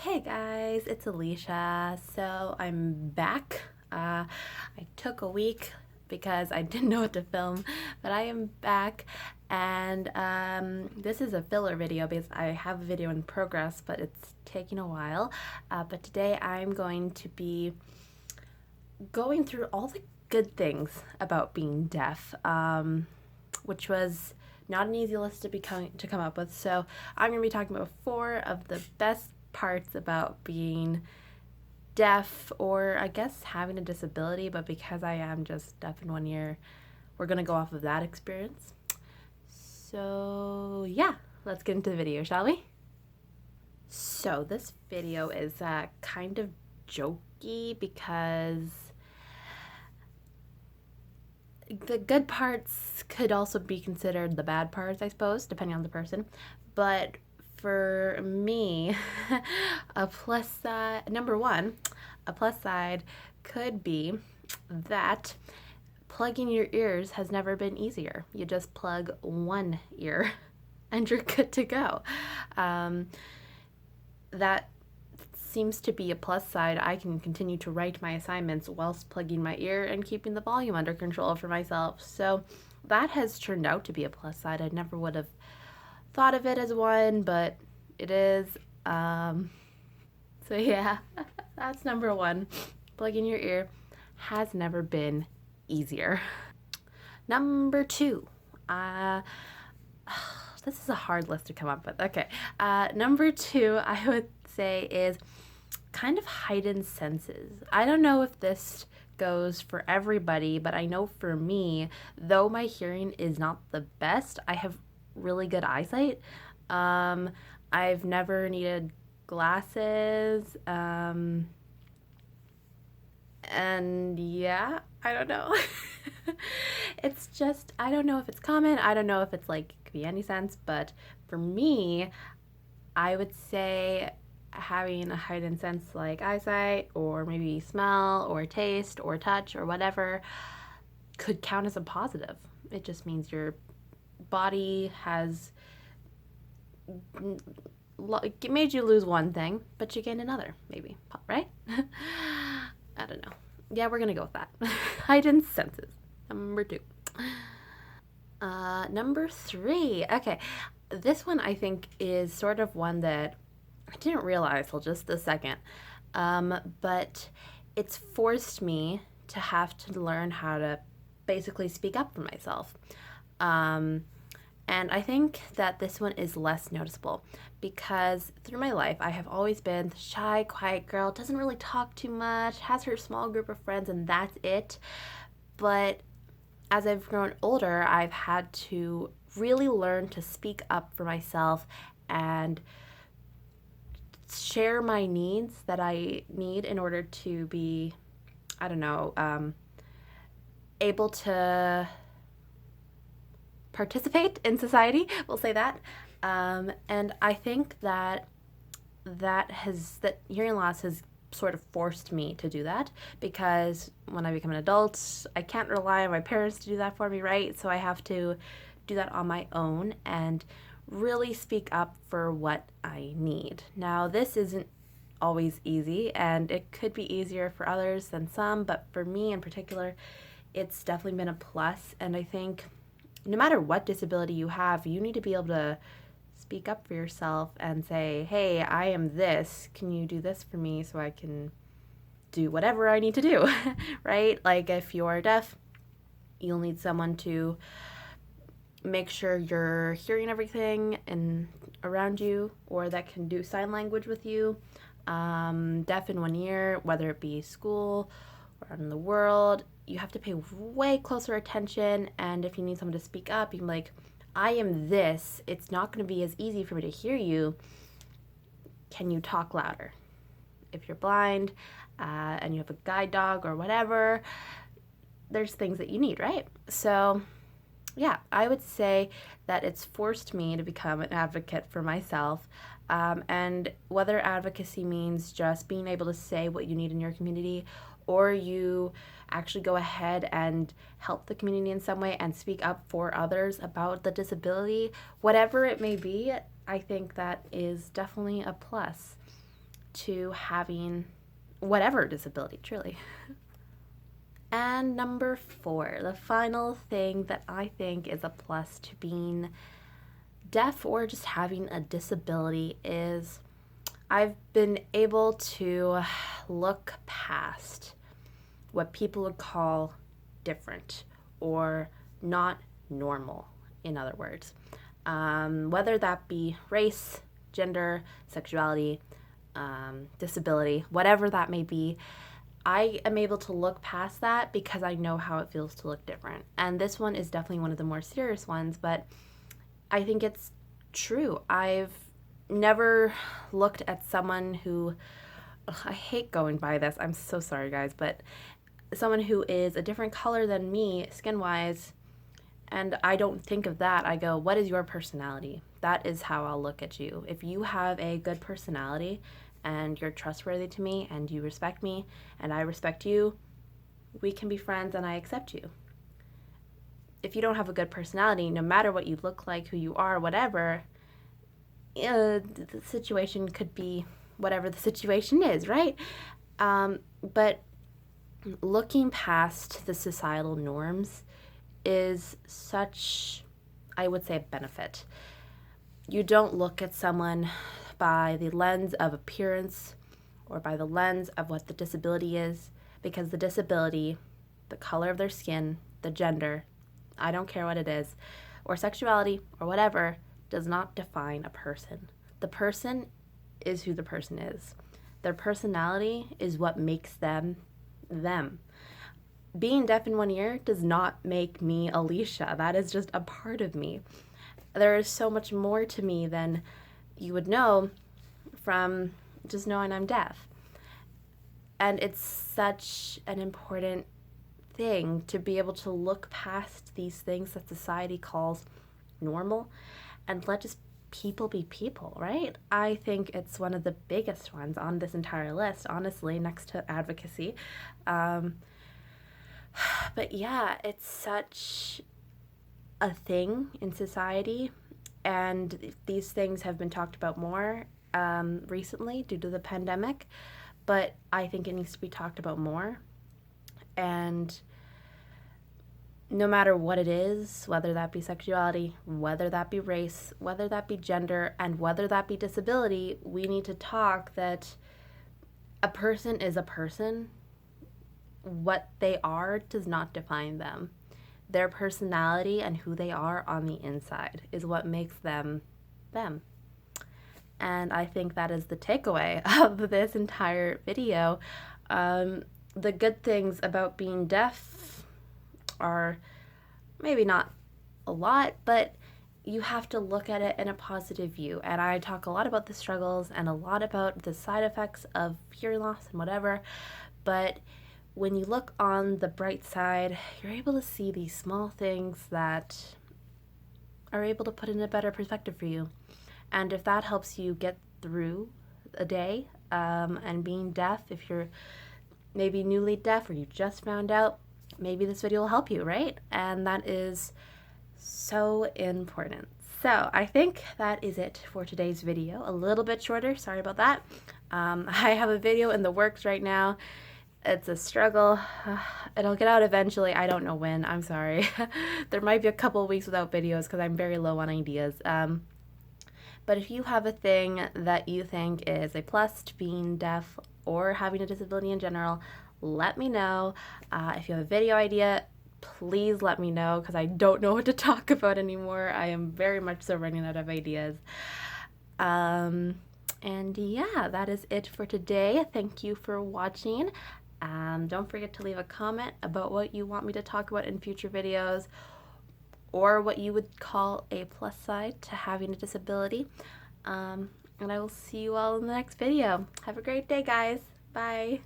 Hey guys, it's Alicia. So I'm back. I took a week because I didn't know what to film, but I am back. And this is a filler video because I have a video in progress, but it's taking a while. But today I'm going to be going through all the good things about being deaf, which was not an easy list to come up with. So I'm going to be talking about four of the best parts about being deaf, or I guess having a disability, but because I am just deaf in one ear, we're going to go off of that experience. So yeah, let's get into the video, shall we? So this video is kind of jokey because the good parts could also be considered the bad parts, I suppose, depending on the person. But for me, a plus side, number one, a plus side could be that plugging your ears has never been easier. You just plug one ear and you're good to go. That seems to be a plus side. I can continue to write my assignments whilst plugging my ear and keeping the volume under control for myself. So that has turned out to be a plus side. I never would have thought of it as one, but it is. So yeah, that's number one. Plugging your ear has never been easier. Number two, uh, this is a hard list to come up with. Okay, number two, I would say is kind of heightened senses. I don't know if this goes for everybody, but I know for me, though my hearing is not the best, I have really good eyesight. I've never needed glasses. And yeah, I don't know. It's just, I don't know if it's common. I don't know if it's like, it could be any sense, but for me, I would say having a heightened sense like eyesight or maybe smell or taste or touch or whatever could count as a positive. It just means your body has made you lose one thing, but you gain another, maybe, right? I don't know. Yeah, we're gonna go with that. Heightened senses. Number two. Number three. Okay, this one I think is sort of one that I didn't realize till just a second, but it's forced me to have to learn how to basically speak up for myself. Um, and I think that this one is less noticeable because through my life, I have always been the shy, quiet girl, doesn't really talk too much, has her small group of friends, and that's it. But as I've grown older, I've had to really learn to speak up for myself and share my needs that I need in order to be, I don't know, able to participate in society. We'll say that. And I think that that hearing loss has sort of forced me to do that because when I become an adult, I can't rely on my parents to do that for me, right? So I have to do that on my own and really speak up for what I need. Now, this isn't always easy and it could be easier for others than some, but for me in particular, it's definitely been a plus. And I think no matter what disability you have, you need to be able to speak up for yourself and say, hey, I am this. Can you do this for me so I can do whatever I need to do? Right? Like if you're deaf, you'll need someone to make sure you're hearing everything and around you, or that can do sign language with you. Deaf in one ear, whether it be school or out in the world, you have to pay way closer attention. And if you need someone to speak up, you're like, I am this. It's not going to be as easy for me to hear you. Can you talk louder? If you're blind and you have a guide dog or whatever, there's things that you need, right? So yeah, I would say that it's forced me to become an advocate for myself. And whether advocacy means just being able to say what you need in your community, or you actually go ahead and help the community in some way and speak up for others about the disability, whatever it may be, I think that is definitely a plus to having whatever disability, truly. And number 4, the final thing that I think is a plus to being deaf or just having a disability is I've been able to look past what people would call different or not normal, in other words. Whether that be race, gender, sexuality, disability, whatever that may be, I am able to look past that because I know how it feels to look different. And this one is definitely one of the more serious ones, but I think it's true. I've never looked at someone who, I hate going by this, I'm so sorry guys, but someone who is a different color than me, skin-wise, and I don't think of that. I go, what is your personality? That is how I'll look at you. If you have a good personality and you're trustworthy to me and you respect me and I respect you, we can be friends and I accept you. If you don't have a good personality, no matter what you look like, who you are, whatever, the situation could be whatever the situation is, right? But looking past the societal norms is such, I would say, a benefit. You don't look at someone by the lens of appearance or by the lens of what the disability is, because the disability, the color of their skin, the gender, I don't care what it is, or sexuality or whatever, does not define a person. The person is who the person is. Their personality is what makes them them. Being deaf in one ear does not make me Alicia. That is just a part of me. There is so much more to me than you would know from just knowing I'm deaf. And it's such an important thing to be able to look past these things that society calls normal and let just people be people, right? I think it's one of the biggest ones on this entire list, honestly, next to advocacy. But yeah, it's such a thing in society, and these things have been talked about more recently due to the pandemic, but I think it needs to be talked about more. And no matter what it is, whether that be sexuality, whether that be race, whether that be gender, and whether that be disability, we need to talk that a person is a person. What they are does not define them. Their personality and who they are on the inside is what makes them them. And I think that is the takeaway of this entire video. The good things about being deaf are maybe not a lot, but you have to look at it in a positive view. And I talk a lot about the struggles and a lot about the side effects of hearing loss and whatever, but when you look on the bright side, you're able to see these small things that are able to put in a better perspective for you. And if that helps you get through a day, and being deaf, if you're maybe newly deaf or you just found out, maybe this video will help you, right? And that is so important. So I think that is it for today's video. A little bit shorter, sorry about that. I have a video in the works right now. It's a struggle. It'll get out eventually. I don't know when. I'm sorry. There might be a couple weeks without videos because I'm very low on ideas. But if you have a thing that you think is a plus to being deaf or having a disability in general, let me know. If you have a video idea, please let me know because I don't know what to talk about anymore. I am very much so running out of ideas. And yeah, that is it for today. Thank you for watching. Don't forget to leave a comment about what you want me to talk about in future videos or what you would call a plus side to having a disability. And I will see you all in the next video. Have a great day, guys. Bye.